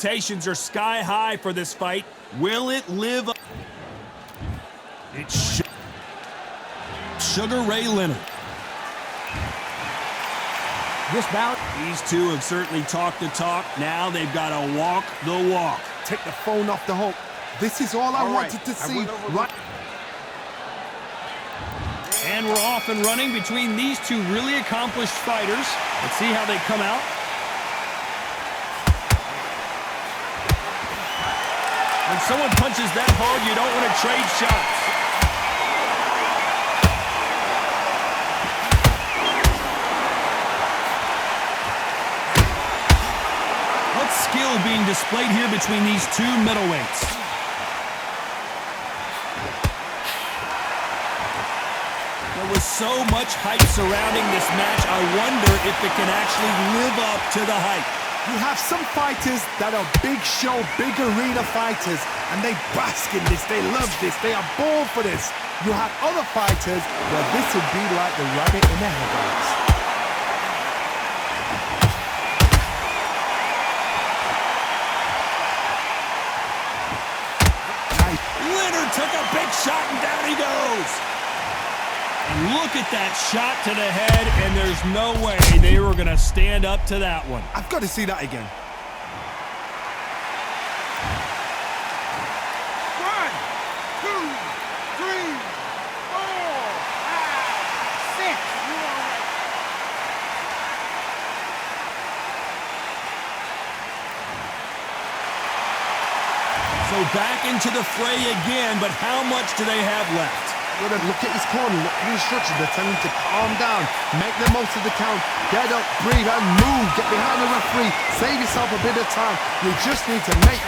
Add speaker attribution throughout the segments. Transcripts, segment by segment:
Speaker 1: expectations are sky high for this fight. Will it live up? It's Sugar Ray Leonard.
Speaker 2: This bout,
Speaker 1: These two have certainly talked the talk. Now they've got to walk the walk.
Speaker 3: Take the phone off the hook. This is all I wanted to see. Right.
Speaker 1: And we're off and running between these two really accomplished fighters. Let's see how they come out. When someone punches that hard, you don't want to trade shots. What skill being displayed here between these two middleweights. There was so much hype surrounding this match, I wonder if it can actually live up to the hype.
Speaker 3: You have some fighters that are big show, big arena fighters, and they bask in this, they love this, they are born for this. You have other fighters where this would be like the rabbit in the headlights.
Speaker 1: Leonard took a big shot and down he goes. And look at that shot to the head, and there's no way they were going to stand up to that one.
Speaker 3: I've got to see that again.
Speaker 1: 1, 2, 3, 4, 5, 6. So back into the fray again, but how much do they have left?
Speaker 3: Look at his corner, look at the instructions. They're telling him to calm down, make the most of the count, get up, breathe, and move. Get behind the referee, save yourself a bit of time. You just need to make...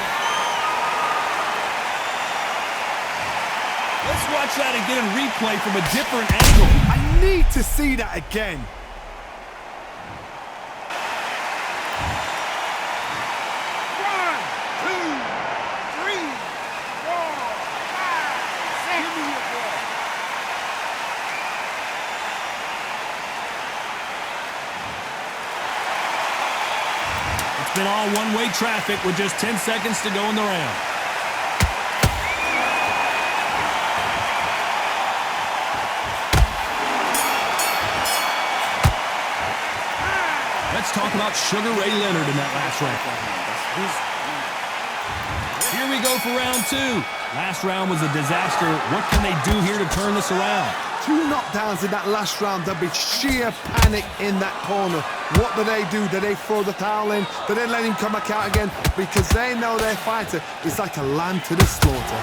Speaker 1: Let's watch that again in replay from a different angle.
Speaker 3: I need to see that again.
Speaker 1: Been all one-way traffic with just 10 seconds to go in the round. Let's talk about Sugar Ray Leonard in that last round. Here we go for round 2. Last round was a disaster. What can they do here to turn this around?
Speaker 3: 2 knockdowns in that last round. There'll be sheer panic in that corner. What do? Do they throw the towel in? Do they let him come back out again? Because they know their fighter is like a lamb to the slaughter.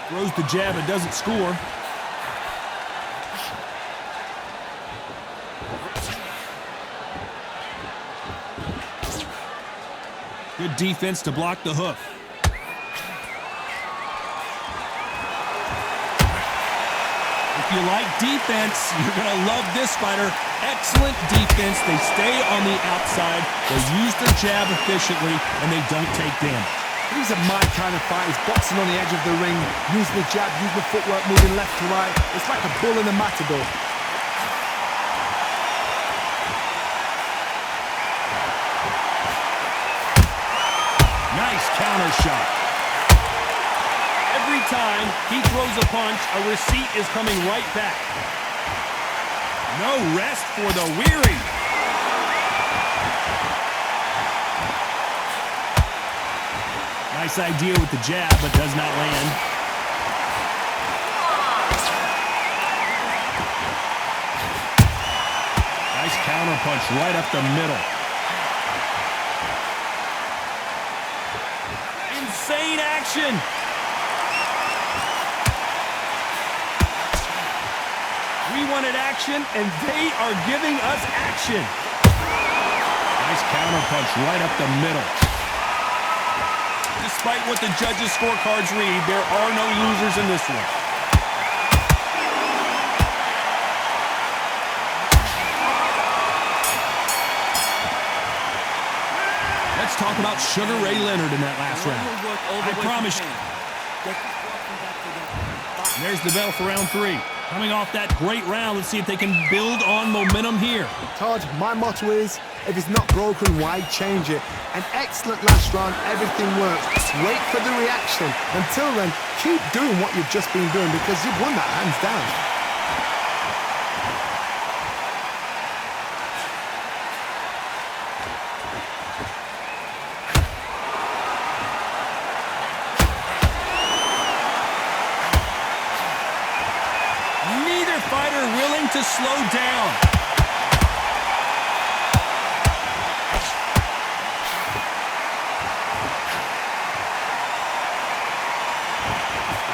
Speaker 1: Throws the jab and doesn't score. Good defense to block the hoof. If you like defense, you're going to love this fighter. Excellent defense. They stay on the outside. They use their jab efficiently, and they don't take damage.
Speaker 3: These are my kind of fighters, boxing on the edge of the ring, using the jab, using the footwork, moving left to right. It's like a bull in a matador.
Speaker 1: Nice counter shot. Every time he throws a punch, a receipt is coming right back. No rest for the weary. Nice idea with the jab, but does not land. Nice counter punch right up the middle. Insane action. We wanted action, and they are giving us action. Nice counter punch right up the middle. Despite what the judges' scorecards read, there are no losers in this one. Let's talk about Sugar Ray Leonard in that last round. I promise you. And there's the bell for round 3. Coming off that great round, let's see if they can build on momentum here.
Speaker 3: Todd, my motto is, if it's not broken, why change it? An excellent last round, everything works. Wait for the reaction. Until then, keep doing what you've just been doing because you've won that hands down.
Speaker 1: Neither fighter willing to slow down.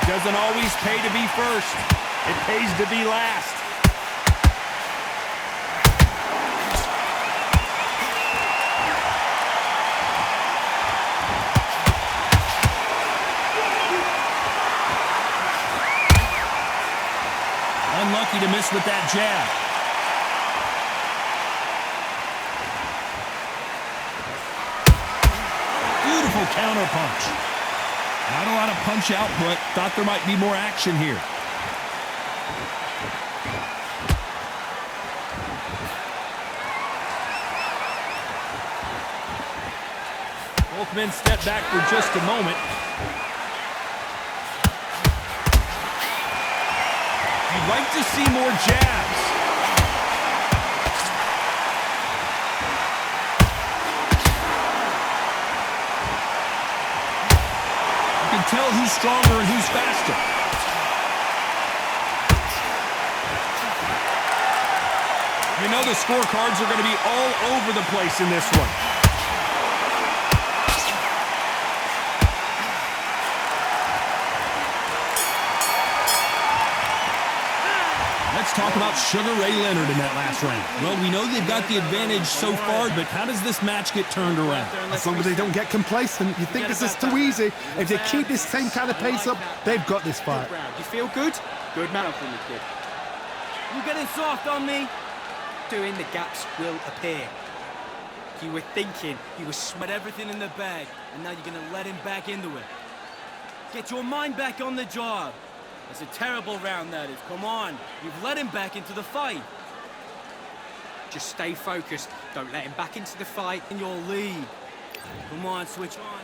Speaker 1: It doesn't always pay to be first. It pays to be last. Unlucky to miss with that jab. Beautiful counter punch. Not a lot of punch output. Thought there might be more action here. Both men step back for just a moment. You'd like to see more jabs. You can tell who's stronger and who's faster. You know the scorecards are going to be all over the place in this one. Let's talk about Sugar Ray Leonard in that last round. Well, we know they've got the advantage so far, but how does this match get turned around?
Speaker 3: As long as they don't get complacent. You think this is too easy. If they keep this same kind of pace up, they've got this fight.
Speaker 2: You feel good? Good man from the kid. You getting soft on me? Doing the gaps will appear. You were thinking you were smart everything in the bag, and now you're going to let him back into it. Get your mind back on the job. It's a terrible round, that is. Come on. You've let him back into the fight. Just stay focused. Don't let him back into the fight in your lead. Come on, switch on.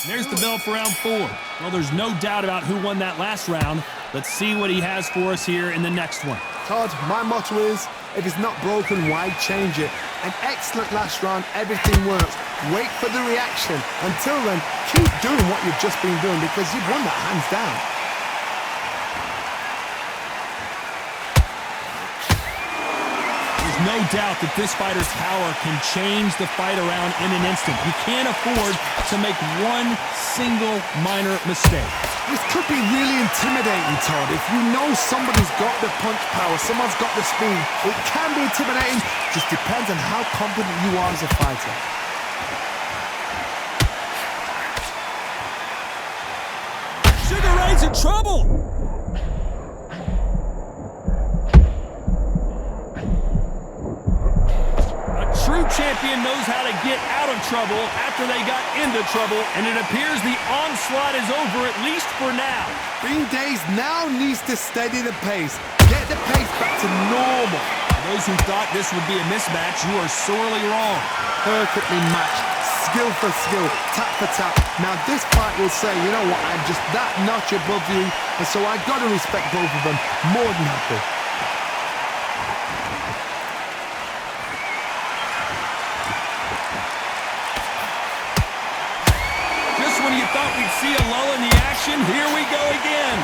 Speaker 1: There's the bell for round 4. Well, there's no doubt about who won that last round. Let's see what he has for us here in the next one.
Speaker 3: Todd, my motto is, if it's not broken, why change it? An excellent last round, everything works. Wait for the reaction. Until then, keep doing what you've just been doing because you've won that hands down.
Speaker 1: There's no doubt that this fighter's power can change the fight around in an instant. You can't afford to make one single minor mistake.
Speaker 3: This could be really intimidating, Todd. If you know somebody's got the punch power, someone's got the speed, it can be intimidating. Just depends on how confident you are as a fighter.
Speaker 1: Sugar Ray's in trouble! True champion knows how to get out of trouble after they got into trouble, and it appears the onslaught is over, at least for now.
Speaker 3: Bean Days now needs to steady the pace. Get the pace back to normal.
Speaker 1: Those who thought this would be a mismatch, you are sorely wrong.
Speaker 3: Perfectly matched. Skill for skill, tap for tap. Now this fight will say, you know what, I'm just that notch above you, and so I got to respect both of them. More than happy.
Speaker 1: When you thought we'd see a lull in the action, here we go again.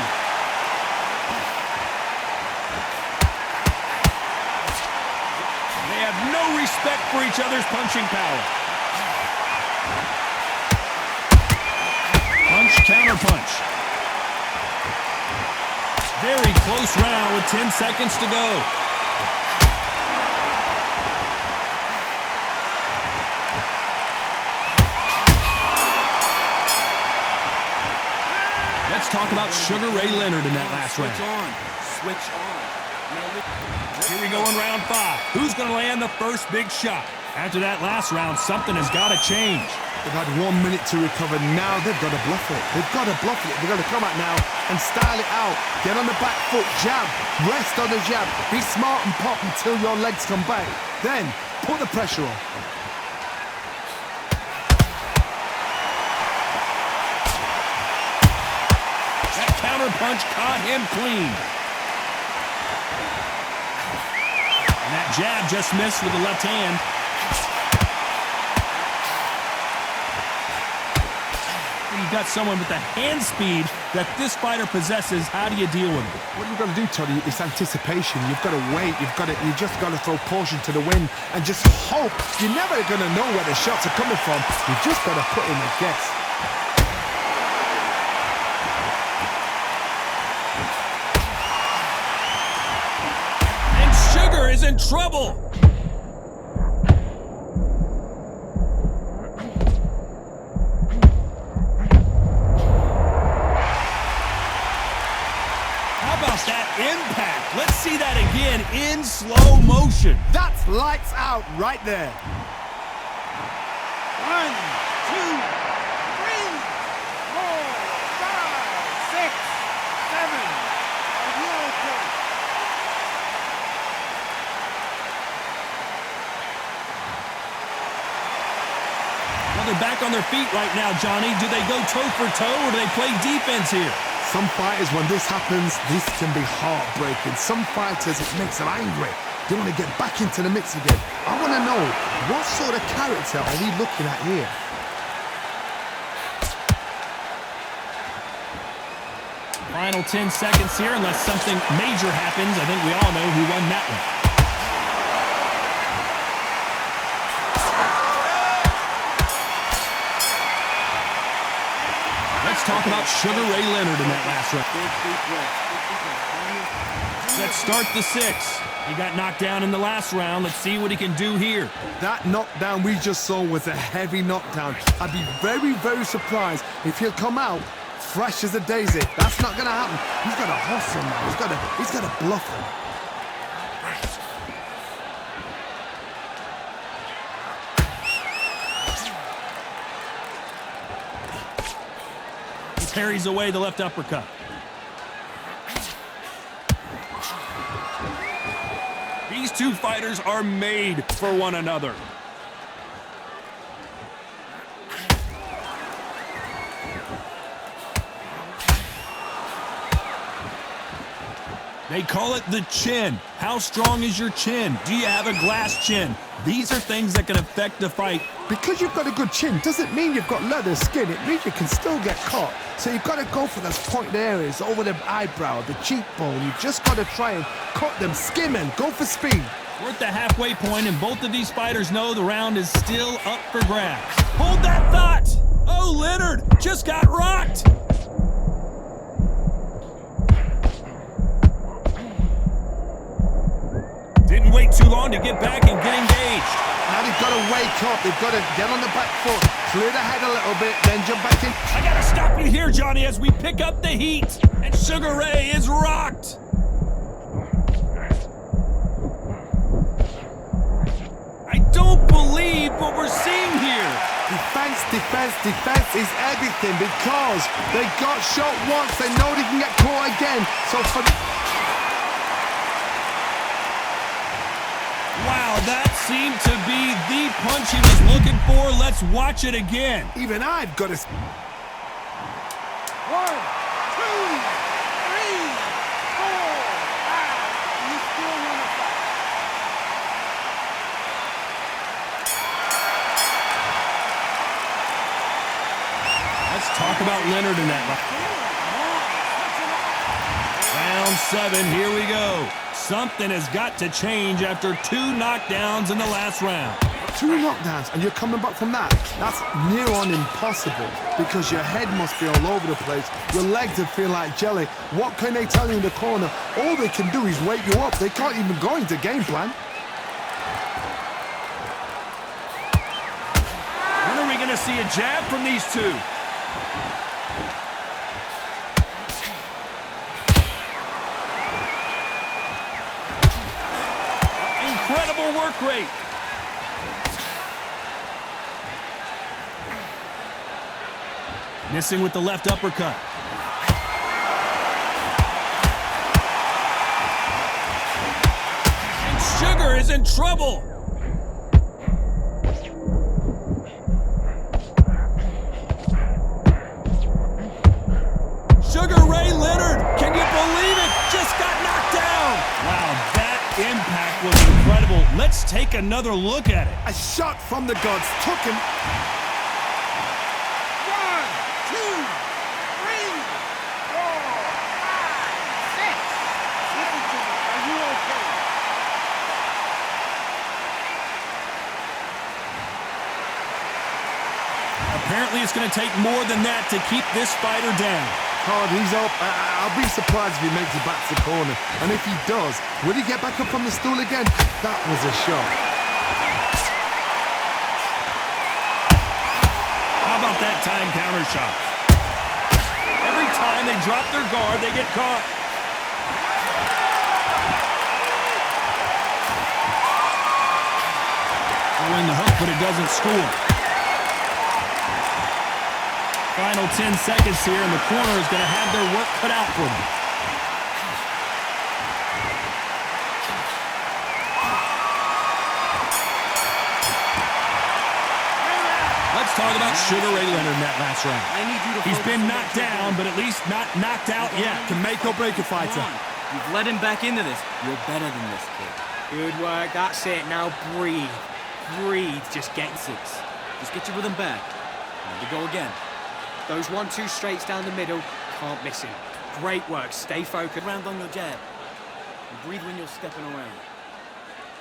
Speaker 1: They have no respect for each other's punching power. Punch, counter punch. Very close round with 10 seconds to go. Let's talk about Sugar Ray Leonard in that last round.
Speaker 2: Switch on.
Speaker 1: Here we go in round 5. Who's going to land the first big shot? After that last round, something has got to change.
Speaker 3: They've had 1 minute to recover. Now they've got to bluff it. They've got to bluff it. They've got to come out now and style it out. Get on the back foot, jab. Rest on the jab. Be smart and pop until your legs come back. Then, put the pressure on.
Speaker 1: That counter punch caught him clean. And that jab just missed with the left hand. You've got someone with the hand speed that this fighter possesses. How do you deal with it?
Speaker 3: What you've got to do, Toddy, is anticipation. You've got to wait. You just got to throw caution to the wind and just hope. You're never going to know where the shots are coming from. You just got to put in a guess.
Speaker 1: And Sugar is in trouble. Impact. Let's see that again in slow motion.
Speaker 3: That's lights out right there.
Speaker 2: 1, 2, 3, 4, 5, 6, 7.
Speaker 1: Well, they're back on their feet right now, Johnny. Do they go toe for toe or do they play defense here?
Speaker 3: Some fighters, when this happens, this can be heartbreaking. Some fighters, it makes them angry. They want to get back into the mix again. I want to know, what sort of character are we looking at here?
Speaker 1: Final 10 seconds here, unless something major happens. I think we all know who won that one. Let's talk about Sugar Ray Leonard in that last round. Let's start the 6th. He got knocked down in the last round. Let's see what he can do here.
Speaker 3: That knockdown we just saw was a heavy knockdown. I'd be very, very surprised if he'll come out fresh as a daisy. That's not going to happen. He's got to hustle now. He's got to bluff him.
Speaker 1: Parries away the left uppercut. These two fighters are made for one another. They call it the chin. How strong is your chin? Do you have a glass chin? These are things that can affect the fight.
Speaker 3: Because you've got a good chin doesn't mean you've got leather skin. It means you can still get caught. So you've got to go for those pointed areas, over the eyebrow, the cheekbone. You've just got to try and cut them, skim and go for speed.
Speaker 1: We're at the halfway point, and both of these fighters know the round is still up for grabs. Hold that thought! Oh, Leonard just got rocked! Didn't wait too long to get back and get engaged.
Speaker 3: Now they've got to wake up. They've got to get on the back foot, clear the head a little bit, then jump back in.
Speaker 1: I gotta stop you here, Johnny, as we pick up the heat. And Sugar Ray is rocked. I don't believe what we're seeing here.
Speaker 3: Defense, defense, defense is everything because they got shot once. They know they can get caught again. So for...
Speaker 1: Wow, that seemed to be the punch he was looking for. Let's watch it again.
Speaker 3: Even I've got to...
Speaker 2: 1, 2, 3, 4, 5. You still want to fight.
Speaker 1: Let's talk about Leonard in that round 7, here we go. Something has got to change after 2 knockdowns in the last round.
Speaker 3: 2 knockdowns and you're coming back from that. That's near on impossible because your head must be all over the place. Your legs would feel like jelly. What can they tell you in the corner? All they can do is wake you up. They can't even go into game plan.
Speaker 1: When are we going to see a jab from these two? incredible work rate. Missing with the left uppercut. And Sugar is in trouble. Sugar Ray Leonard, can you believe it? Just got knocked down. Wow, that impact was incredible. Let's take another look at it.
Speaker 3: A shot from the gods took him.
Speaker 2: 1, 2, 3, 4, 5, 6. Listen to me. Are you okay?
Speaker 1: Apparently it's going to take more than that to keep this fighter down.
Speaker 3: Hard, he's up. I'll be surprised if he makes it back to the corner. And if he does, will he get back up on the stool again? That was a shot.
Speaker 1: How about that time counter shot? Every time they drop their guard, they get caught. Throwing the hook, but it doesn't score. Final 10 seconds here, and the corner is going to have their work cut out for them. Let's talk about Sugar Ray Leonard in that last round.
Speaker 2: I need you to
Speaker 1: He's
Speaker 2: focus
Speaker 1: been
Speaker 2: on
Speaker 1: knocked
Speaker 2: what you're
Speaker 1: down,
Speaker 2: doing.
Speaker 1: but at least not knocked out yet.
Speaker 3: Can make or break a fighter.
Speaker 2: Come on. You've led him back into this. You're better than this, kid. Good work. That's it. Now breathe. Breathe. Just get 6. Just get your rhythm back. And we go again. Those 1-2 straights down the middle. Can't miss him. Great work. Stay focused. Round on your jab. And breathe when you're stepping around.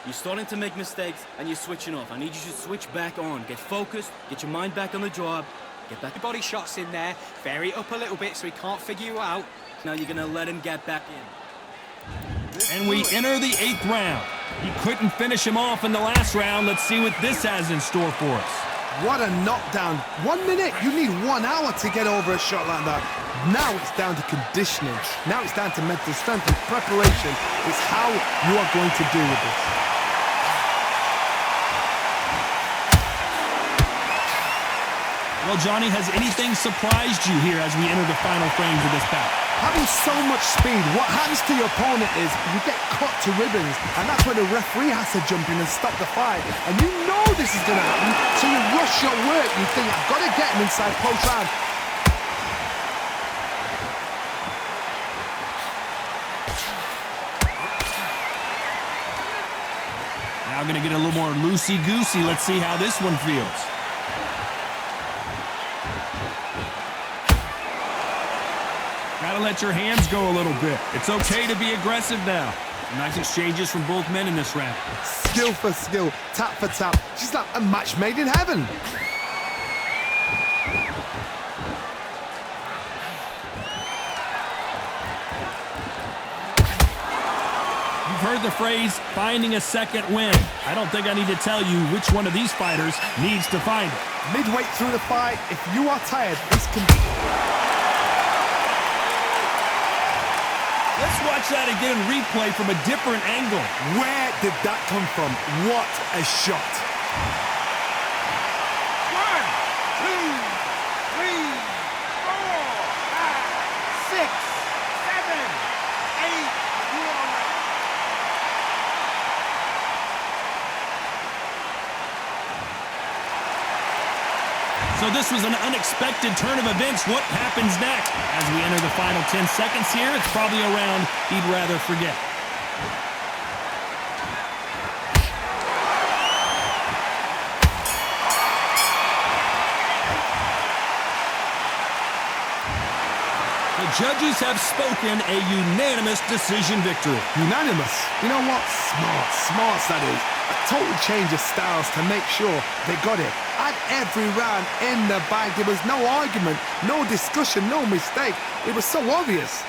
Speaker 2: You're starting to make mistakes and you're switching off. I need you to switch back on. Get focused. Get your mind back on the job. Get back. Body shots in there. Vary it up a little bit so he can't figure you out. Now you're going to let him get back in.
Speaker 1: And we enter the 8th round. He couldn't finish him off in the last round. Let's see what this has in store for us.
Speaker 3: What a knockdown. 1 minute, you need 1 hour to get over a shot like that. Now it's down to conditioning. Now it's down to mental strength and preparation. It's how you are going to deal with this.
Speaker 1: Well, Johnny, has anything surprised you here as we enter the final frames of this bout?
Speaker 3: Having so much speed, what happens to your opponent is you get cut to ribbons, and that's where the referee has to jump in and stop the fight. And you know this is going to happen, so you rush your work. You think, I've got to get him inside post round.
Speaker 1: Now going to get a little more loosey-goosey. Let's see how this one feels. Gotta let your hands go a little bit. It's okay to be aggressive now. Nice exchanges from both men in this round.
Speaker 3: Skill for skill, tap for tap. She's like a match made in heaven.
Speaker 1: You've heard the phrase, finding a second win. I don't think I need to tell you which one of these fighters needs to find it.
Speaker 3: Midway through the fight, if you are tired, this can be...
Speaker 1: Let's watch that again in replay from a different angle.
Speaker 3: Where did that come from? What a shot.
Speaker 2: 1, 2, 3, 4, 5, 6, 7, 8. You are right.
Speaker 1: So this was an unexpected turn of events. What happens next? As we enter the final 10 seconds here, it's probably a round he'd rather forget. The judges have spoken, a unanimous decision victory.
Speaker 3: Unanimous. You know what? Smart that is. A total change of styles to make sure they got it. At every round in the bag, there was no argument, no discussion, no mistake. It was so obvious.